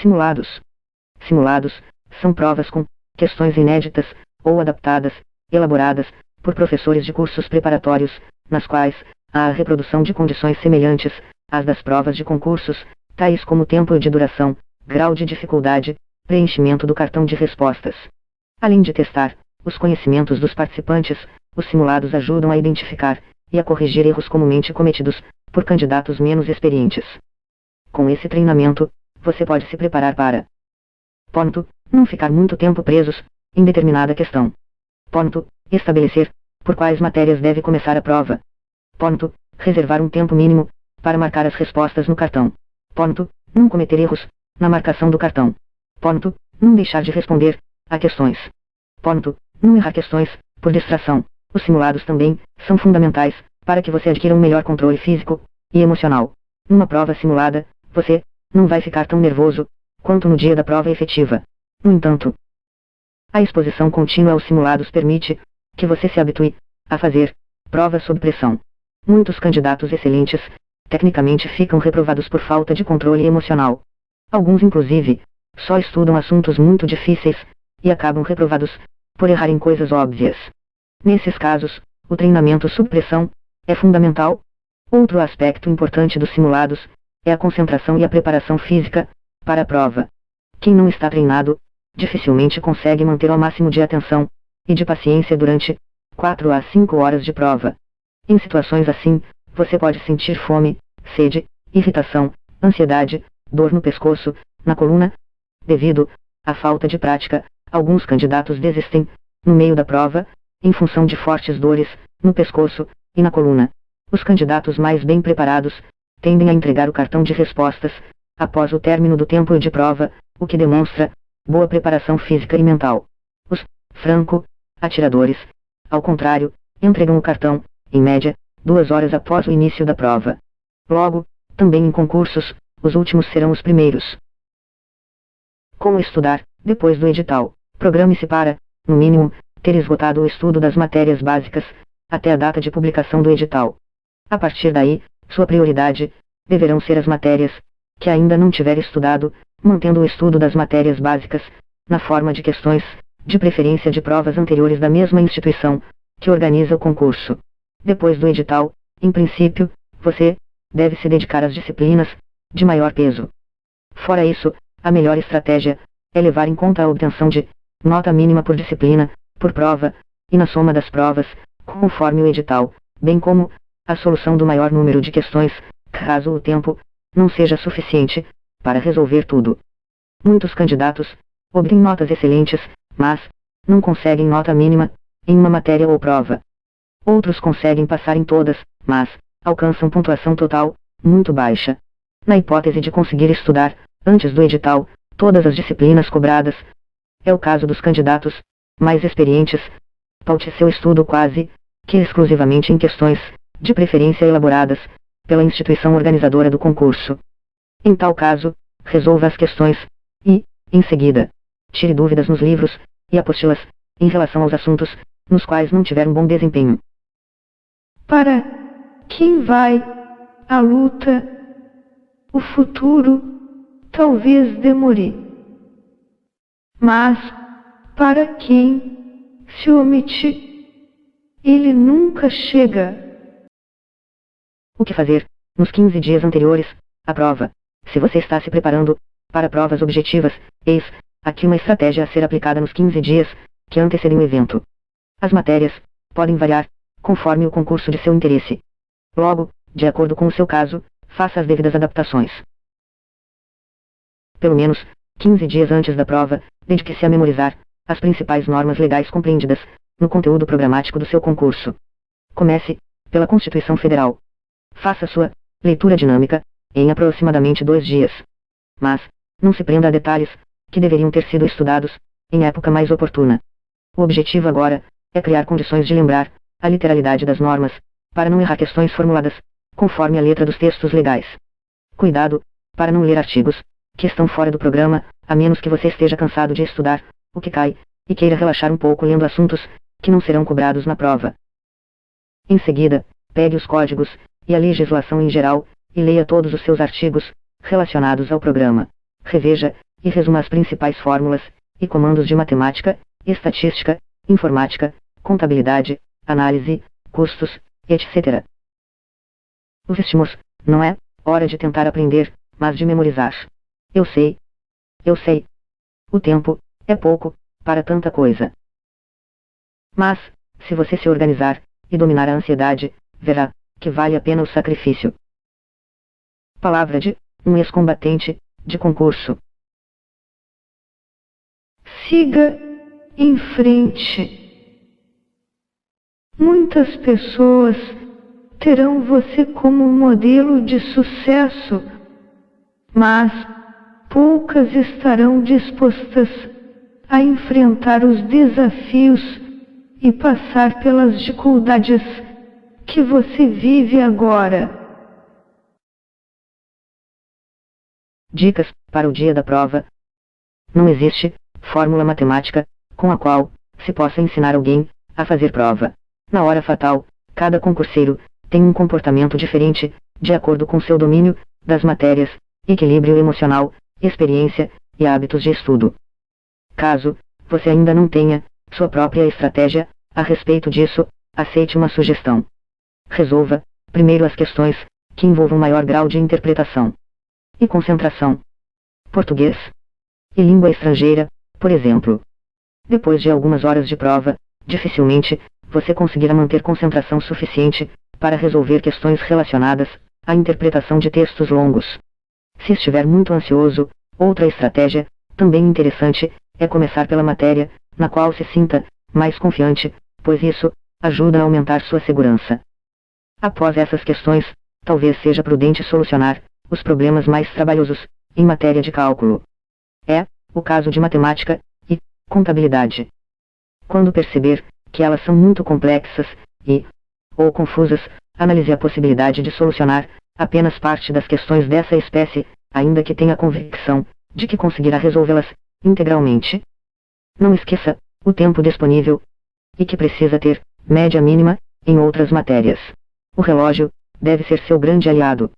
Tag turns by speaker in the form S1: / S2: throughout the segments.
S1: Simulados. Simulados são provas com questões inéditas ou adaptadas, elaboradas por professores de cursos preparatórios, nas quais há a reprodução de condições semelhantes às das provas de concursos, tais como tempo de duração, grau de dificuldade, preenchimento do cartão de respostas. Além de testar os conhecimentos dos participantes, os simulados ajudam a identificar e a corrigir erros comumente cometidos por candidatos menos experientes. Com esse treinamento, você pode se preparar para: ponto, não ficar muito tempo presos em determinada questão. Ponto, estabelecer por quais matérias deve começar a prova. Ponto, reservar um tempo mínimo para marcar as respostas no cartão. Ponto, não cometer erros na marcação do cartão. Ponto, não deixar de responder a questões. Ponto, não errar questões por distração. Os simulados também são fundamentais para que você adquira um melhor controle físico e emocional. Numa prova simulada, você não vai ficar tão nervoso quanto no dia da prova efetiva. No entanto, a exposição contínua aos simulados permite que você se habitue a fazer provas sob pressão. Muitos candidatos excelentes tecnicamente ficam reprovados por falta de controle emocional. Alguns, inclusive, só estudam assuntos muito difíceis e acabam reprovados por errar em coisas óbvias. Nesses casos, o treinamento sob pressão é fundamental. Outro aspecto importante dos simulados é a concentração e a preparação física para a prova. Quem não está treinado dificilmente consegue manter o máximo de atenção e de paciência durante 4 a 5 horas de prova. Em situações assim, você pode sentir fome, sede, irritação, ansiedade, dor no pescoço, na coluna. Devido à falta de prática, alguns candidatos desistem no meio da prova, em função de fortes dores no pescoço e na coluna. Os candidatos mais bem preparados tendem a entregar o cartão de respostas após o término do tempo de prova, o que demonstra boa preparação física e mental. Os franco-atiradores, ao contrário, entregam o cartão, em média, 2 horas após o início da prova. Logo, também em concursos, os últimos serão os primeiros. Como estudar depois do edital? Programe-se para, no mínimo, ter esgotado o estudo das matérias básicas até a data de publicação do edital. A partir daí, sua prioridade deverão ser as matérias que ainda não tiver estudado, mantendo o estudo das matérias básicas na forma de questões, de preferência de provas anteriores da mesma instituição que organiza o concurso. Depois do edital, em princípio, você deve se dedicar às disciplinas de maior peso. Fora isso, a melhor estratégia é levar em conta a obtenção de nota mínima por disciplina, por prova, e na soma das provas, conforme o edital, bem como a solução do maior número de questões, caso o tempo não seja suficiente para resolver tudo. Muitos candidatos obtêm notas excelentes, mas não conseguem nota mínima em uma matéria ou prova. Outros conseguem passar em todas, mas alcançam pontuação total muito baixa. Na hipótese de conseguir estudar, antes do edital, todas as disciplinas cobradas, é o caso dos candidatos mais experientes. Paute seu estudo quase que exclusivamente em questões, de preferência elaboradas pela instituição organizadora do concurso. Em tal caso, resolva as questões e, em seguida, tire dúvidas nos livros e apostilas em relação aos assuntos nos quais não tiver um bom desempenho.
S2: Para quem vai à luta, o futuro talvez demore. Mas, para quem se omite, ele nunca chega.
S1: O que fazer nos 15 dias anteriores à prova? Se você está se preparando para provas objetivas, eis aqui uma estratégia a ser aplicada nos 15 dias que antecedem o evento. As matérias podem variar conforme o concurso de seu interesse. Logo, de acordo com o seu caso, faça as devidas adaptações. Pelo menos 15 dias antes da prova, dedique-se a memorizar as principais normas legais compreendidas no conteúdo programático do seu concurso. Comece pela Constituição Federal. Faça sua leitura dinâmica em aproximadamente 2 dias. Mas não se prenda a detalhes que deveriam ter sido estudados em época mais oportuna. O objetivo agora é criar condições de lembrar a literalidade das normas, para não errar questões formuladas conforme a letra dos textos legais. Cuidado para não ler artigos que estão fora do programa, a menos que você esteja cansado de estudar o que cai e queira relaxar um pouco lendo assuntos que não serão cobrados na prova. Em seguida, pegue os códigos e a legislação em geral e leia todos os seus artigos relacionados ao programa. Reveja e resuma as principais fórmulas e comandos de matemática, estatística, informática, contabilidade, análise, custos, etc. Os estímulos, não é hora de tentar aprender, mas de memorizar. Eu sei. O tempo é pouco para tanta coisa. Mas, se você se organizar e dominar a ansiedade, verá que vale a pena o sacrifício. Palavra de um ex-combatente de concurso.
S2: Siga em frente. Muitas pessoas terão você como modelo de sucesso, mas poucas estarão dispostas a enfrentar os desafios e passar pelas dificuldades que você vive agora.
S1: Dicas para o dia da prova. Não existe fórmula matemática com a qual se possa ensinar alguém a fazer prova. Na hora fatal, cada concurseiro tem um comportamento diferente, de acordo com seu domínio das matérias, equilíbrio emocional, experiência e hábitos de estudo. Caso você ainda não tenha sua própria estratégia a respeito disso, aceite uma sugestão. Resolva primeiro as questões que envolvam maior grau de interpretação e concentração. Português e língua estrangeira, por exemplo. Depois de algumas horas de prova, dificilmente você conseguirá manter concentração suficiente para resolver questões relacionadas à interpretação de textos longos. Se estiver muito ansioso, outra estratégia, também interessante, é começar pela matéria na qual se sinta mais confiante, pois isso ajuda a aumentar sua segurança. Após essas questões, talvez seja prudente solucionar os problemas mais trabalhosos em matéria de cálculo. É o caso de matemática e contabilidade. Quando perceber que elas são muito complexas ou confusas, analise a possibilidade de solucionar apenas parte das questões dessa espécie, ainda que tenha convicção de que conseguirá resolvê-las integralmente. Não esqueça o tempo disponível e que precisa ter média mínima em outras matérias. O relógio deve ser seu grande aliado.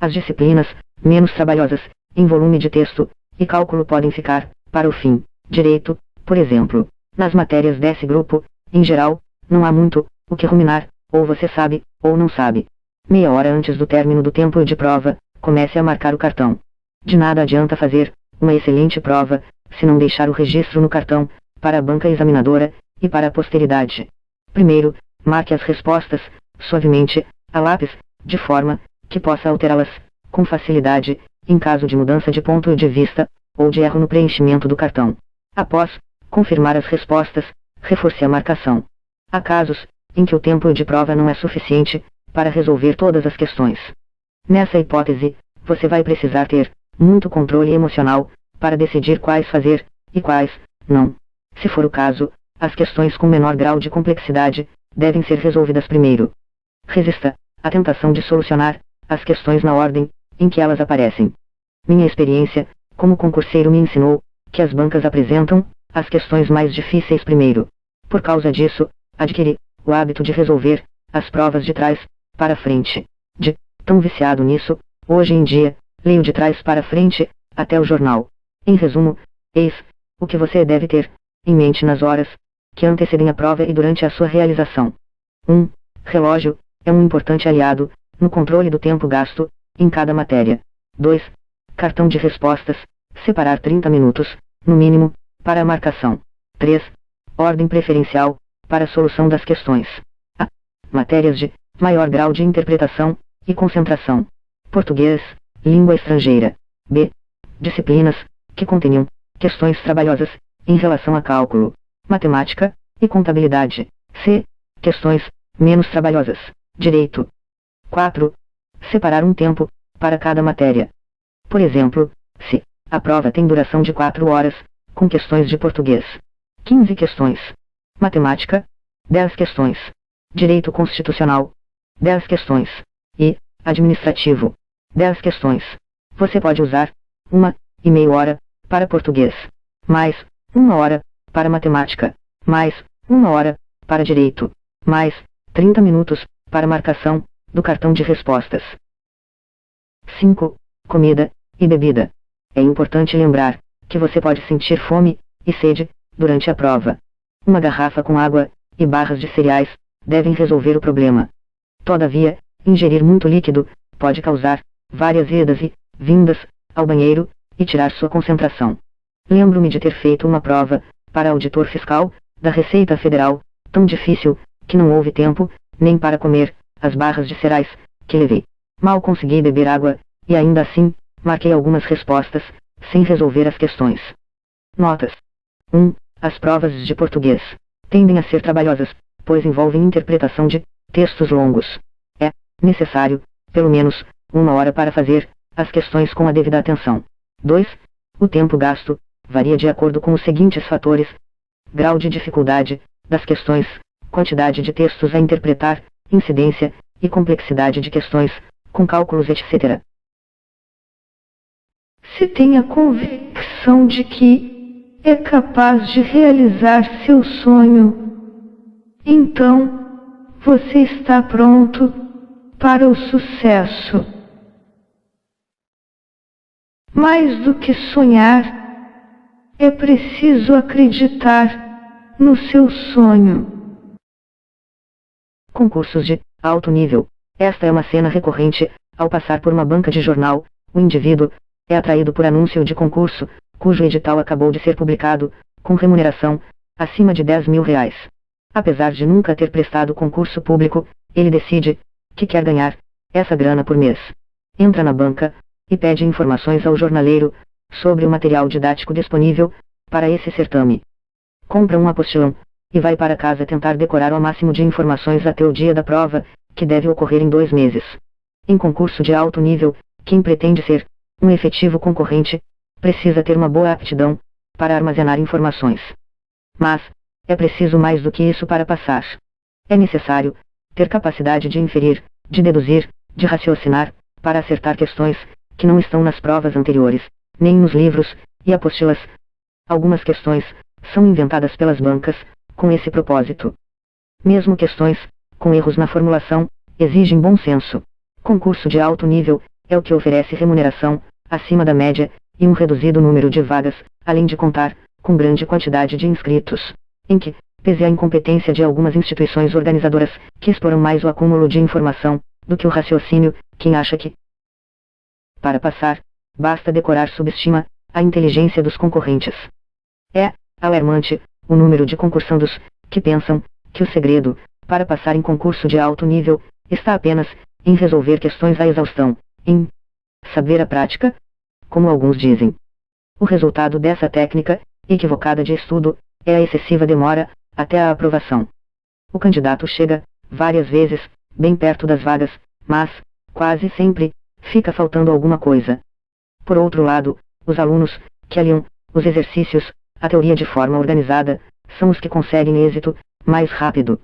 S1: As disciplinas menos trabalhosas em volume de texto e cálculo podem ficar para o fim. Direito, por exemplo. Nas matérias desse grupo, em geral, não há muito o que ruminar, ou você sabe, ou não sabe. Meia hora antes do término do tempo de prova, comece a marcar o cartão. De nada adianta fazer uma excelente prova, se não deixar o registro no cartão, para a banca examinadora, e para a posteridade. Primeiro, marque as respostas, suavemente, a lápis, de forma que possa alterá-las com facilidade, em caso de mudança de ponto de vista, ou de erro no preenchimento do cartão. Após confirmar as respostas, reforce a marcação. Há casos em que o tempo de prova não é suficiente para resolver todas as questões. Nessa hipótese, você vai precisar ter muito controle emocional para decidir quais fazer e quais não. Se for o caso, as questões com menor grau de complexidade devem ser resolvidas primeiro. Resista à tentação de solucionar as questões na ordem em que elas aparecem. Minha experiência como concurseiro me ensinou que as bancas apresentam as questões mais difíceis primeiro. Por causa disso, adquiri o hábito de resolver as provas de trás para frente. Tão viciado nisso, hoje em dia, leio de trás para frente até o jornal. Em resumo, eis o que você deve ter em mente nas horas que antecedem a prova e durante a sua realização. 1. Relógio é um importante aliado no controle do tempo gasto em cada matéria. 2. Cartão de respostas, separar 30 minutos, no mínimo, para a marcação. 3. Ordem preferencial para a solução das questões. A. Matérias de maior grau de interpretação e concentração. Português, língua estrangeira. B. Disciplinas que contenham questões trabalhosas em relação a cálculo, matemática e contabilidade. C. Questões menos trabalhosas. Direito. 4. Separar um tempo para cada matéria. Por exemplo, se a prova tem duração de 4 horas, com questões de português, 15 questões. Matemática, 10 questões. Direito constitucional, 10 questões. E administrativo, 10 questões. Você pode usar 1,5 hora para português, mais 1 hora para matemática, mais 1 hora para direito, mais 30 minutos para marcação do cartão de respostas. 5. Comida e bebida. É importante lembrar que você pode sentir fome e sede durante a prova. Uma garrafa com água e barras de cereais devem resolver o problema. Todavia, ingerir muito líquido pode causar várias idas e vindas ao banheiro e tirar sua concentração. Lembro-me de ter feito uma prova para auditor fiscal da Receita Federal, tão difícil que não houve tempo nem para comer as barras de cereais que levei. Mal consegui beber água e ainda assim marquei algumas respostas sem resolver as questões. Notas. 1. As provas de português tendem a ser trabalhosas, pois envolvem interpretação de textos longos. É necessário, pelo menos, 1 hora para fazer as questões com a devida atenção. 2. O tempo gasto varia de acordo com os seguintes fatores: grau de dificuldade das questões, quantidade de textos a interpretar, incidência e complexidade de questões, com cálculos, etc.
S2: Se tem a convicção de que é capaz de realizar seu sonho, então você está pronto para o sucesso. Mais do que sonhar, é preciso acreditar no seu sonho.
S1: Concursos de alto nível. Esta é uma cena recorrente ao passar por uma banca de jornal. O indivíduo é atraído por anúncio de concurso, cujo edital acabou de ser publicado, com remuneração acima de R$ 10.000. Apesar de nunca ter prestado concurso público, ele decide que quer ganhar essa grana por mês. Entra na banca e pede informações ao jornaleiro sobre o material didático disponível para esse certame. Compra um apostilão e vai para casa tentar decorar o máximo de informações até o dia da prova, que deve ocorrer em 2 meses. Em concurso de alto nível, quem pretende ser um efetivo concorrente precisa ter uma boa aptidão para armazenar informações. Mas é preciso mais do que isso para passar. É necessário ter capacidade de inferir, de deduzir, de raciocinar, para acertar questões que não estão nas provas anteriores, nem nos livros e apostilas. Algumas questões são inventadas pelas bancas com esse propósito. Mesmo questões com erros na formulação exigem bom senso. Concurso de alto nível é o que oferece remuneração acima da média e um reduzido número de vagas, além de contar com grande quantidade de inscritos, em que, pese à incompetência de algumas instituições organizadoras que exploram mais o acúmulo de informação do que o raciocínio, quem acha que para passar basta decorar subestima a inteligência dos concorrentes. É alarmante o número de concursandos que pensam que o segredo para passar em concurso de alto nível está apenas em resolver questões à exaustão, em saber a prática, como alguns dizem. O resultado dessa técnica equivocada de estudo é a excessiva demora até a aprovação. O candidato chega várias vezes bem perto das vagas, mas quase sempre fica faltando alguma coisa. Por outro lado, os alunos que aliam os exercícios à teoria de forma organizada são os que conseguem êxito mais rápido.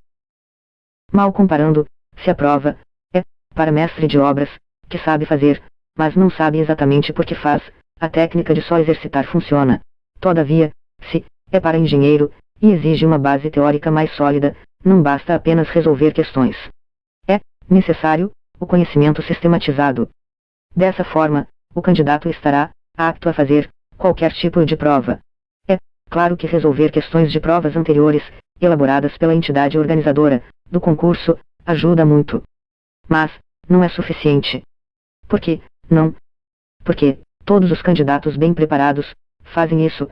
S1: Mal comparando, se a prova é para mestre de obras, que sabe fazer, mas não sabe exatamente por que faz, a técnica de só exercitar funciona. Todavia, se é para engenheiro e exige uma base teórica mais sólida, não basta apenas resolver questões. É necessário o conhecimento sistematizado. Dessa forma, o candidato estará apto a fazer qualquer tipo de prova. É claro que resolver questões de provas anteriores, elaboradas pela entidade organizadora do concurso, ajuda muito. Mas não é suficiente. Por que não? Porque todos os candidatos bem preparados fazem isso.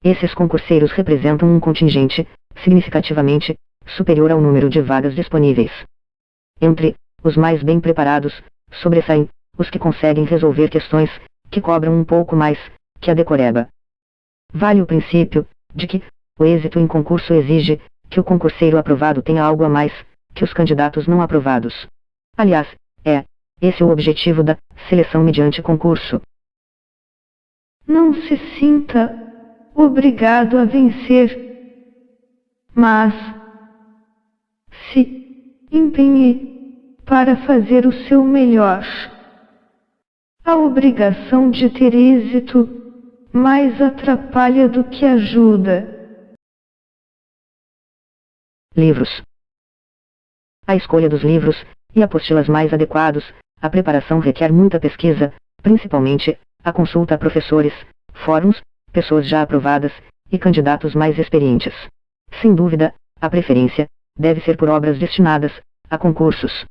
S1: Esses concurseiros representam um contingente significativamente superior ao número de vagas disponíveis. Entre os mais bem preparados, sobressaem os que conseguem resolver questões que cobram um pouco mais que a decoreba. Vale o princípio de que o êxito em concurso exige que o concurseiro aprovado tenha algo a mais que os candidatos não aprovados. Aliás, é esse o objetivo da seleção mediante concurso.
S2: Não se sinta obrigado a vencer, mas se empenhe para fazer o seu melhor. A obrigação de ter êxito mais atrapalha do que ajuda.
S1: Livros. A escolha dos livros e apostilas mais adequados, a preparação requer muita pesquisa, principalmente a consulta a professores, fóruns pessoas já aprovadas e candidatos mais experientes. Sem dúvida, a preferência deve ser por obras destinadas a concursos.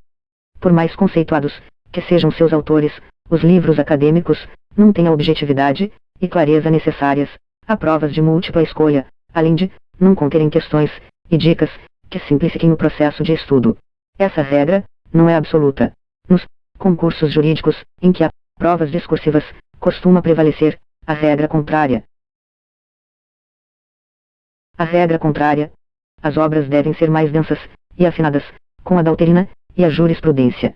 S1: Por mais conceituados que sejam seus autores, os livros acadêmicos não têm a objetividade e clareza necessárias a provas de múltipla escolha, além de não conterem questões e dicas que simplifiquem o processo de estudo. Essa regra não é absoluta. Nos concursos jurídicos, em que há provas discursivas, costuma prevalecer a regra contrária. A regra contrária: as obras devem ser mais densas e afinadas com a doutrina e a jurisprudência.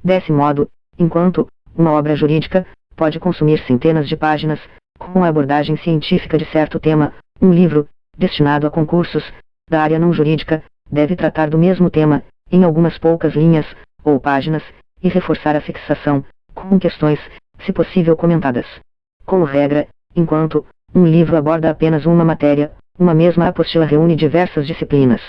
S1: Desse modo, enquanto uma obra jurídica pode consumir centenas de páginas com a abordagem científica de certo tema, um livro destinado a concursos da área não jurídica deve tratar do mesmo tema em algumas poucas linhas ou páginas e reforçar a fixação com questões, se possível comentadas. Como regra, enquanto um livro aborda apenas uma matéria, uma mesma apostila reúne diversas disciplinas.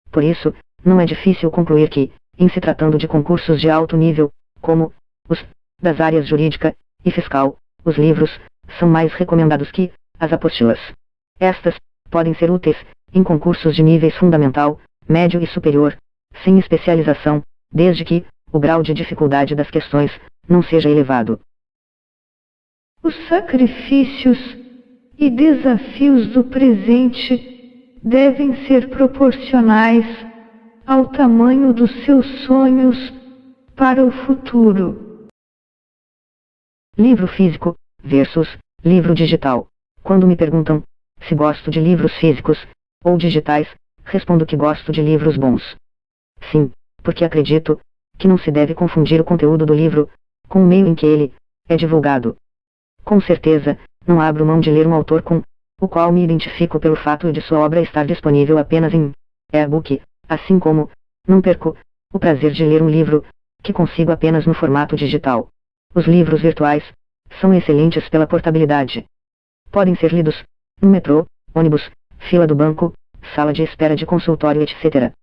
S1: Por isso, não é difícil concluir que, em se tratando de concursos de alto nível, como os das áreas jurídica e fiscal, os livros são mais recomendados que as apostilas. Estas podem ser úteis em concursos de níveis fundamental, médio e superior, sem especialização, desde que o grau de dificuldade das questões não seja elevado.
S2: Os sacrifícios e desafios do presente devem ser proporcionais ao tamanho dos seus sonhos para o futuro.
S1: Livro físico versus livro digital. Quando me perguntam se gosto de livros físicos ou digitais, respondo que gosto de livros bons. Sim, porque acredito que não se deve confundir o conteúdo do livro com o meio em que ele é divulgado. Com certeza, não abro mão de ler um autor com o qual me identifico pelo fato de sua obra estar disponível apenas em e-book, assim como não perco o prazer de ler um livro que consigo apenas no formato digital. Os livros virtuais são excelentes pela portabilidade. Podem ser lidos no metrô, ônibus, fila do banco, sala de espera de consultório, etc.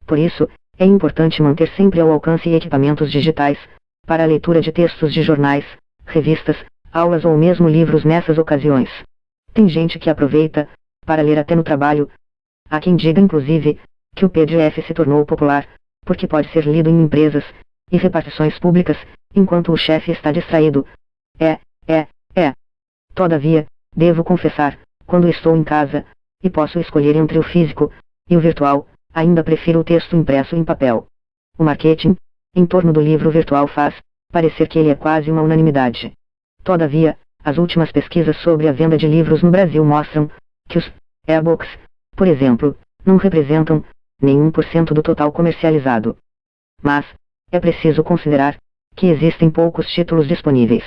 S1: Por isso, é importante manter sempre ao alcance equipamentos digitais para a leitura de textos de jornais, revistas, aulas ou mesmo livros nessas ocasiões. Tem gente que aproveita para ler até no trabalho. Há quem diga inclusive que o PDF se tornou popular porque pode ser lido em empresas e repartições públicas enquanto o chefe está distraído. Todavia, devo confessar, quando estou em casa e posso escolher entre o físico e o virtual, ainda prefiro o texto impresso em papel. O marketing em torno do livro virtual faz parecer que ele é quase uma unanimidade. Todavia, as últimas pesquisas sobre a venda de livros no Brasil mostram que os e-books, por exemplo, não representam nem 1% do total comercializado. Mas é preciso considerar que existem poucos títulos disponíveis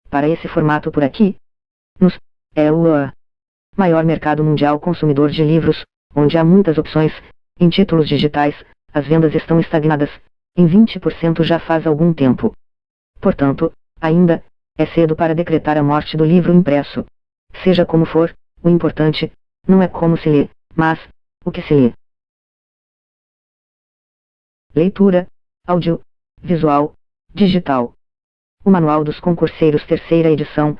S1: para esse formato por aqui. Nos é o maior mercado mundial consumidor de livros, onde há muitas opções em títulos digitais, as vendas estão estagnadas em 20% já faz algum tempo. Portanto, ainda é cedo para decretar a morte do livro impresso. Seja como for, o importante não é como se lê, mas o que se lê. Leitura, áudio, visual, digital. O Manual dos Concurseiros, terceira edição,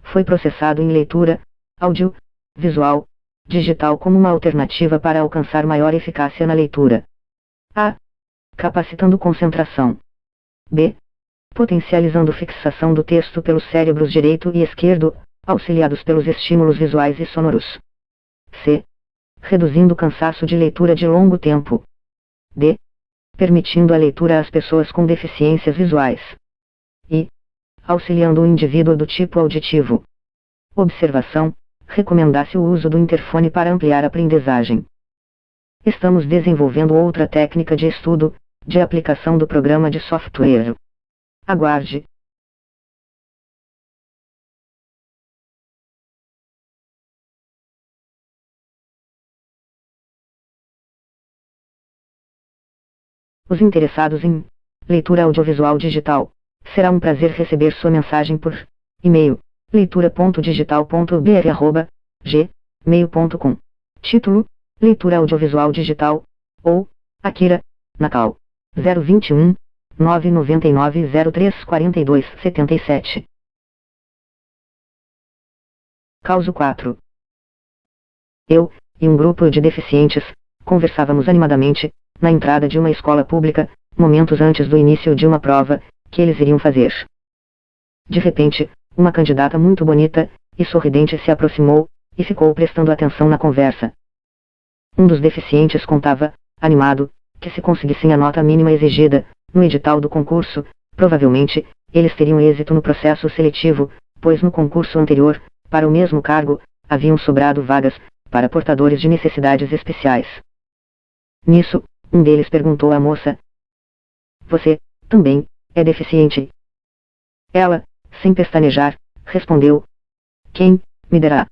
S1: foi processado em leitura, áudio, visual, digital como uma alternativa para alcançar maior eficácia na leitura. A. Capacitando concentração. B. Potencializando fixação do texto pelos cérebros direito e esquerdo, auxiliados pelos estímulos visuais e sonoros. C. Reduzindo o cansaço de leitura de longo tempo. D. Permitindo a leitura às pessoas com deficiências visuais. E. Auxiliando o indivíduo do tipo auditivo. Observação: recomenda-se o uso do interfone para ampliar a aprendizagem. Estamos desenvolvendo outra técnica de estudo, de aplicação do programa de software. Aguarde. Os interessados em leitura audiovisual digital, será um prazer receber sua mensagem por e-mail: leitura.digital.br@gmail.com. Título: Leitura audiovisual digital, ou Akira Nakao. 021 999 03 42 77. Causo 4. Eu e um grupo de deficientes conversávamos animadamente na entrada de uma escola pública, momentos antes do início de uma prova que eles iriam fazer. De repente, uma candidata muito bonita e sorridente se aproximou e ficou prestando atenção na conversa. Um dos deficientes contava, animado, que se conseguissem a nota mínima exigida no edital do concurso, provavelmente eles teriam êxito no processo seletivo, pois no concurso anterior, para o mesmo cargo, haviam sobrado vagas para portadores de necessidades especiais. Nisso, um deles perguntou à moça: "Você, também, é deficiente?" Ela, sem pestanejar, respondeu: "Quem me dera."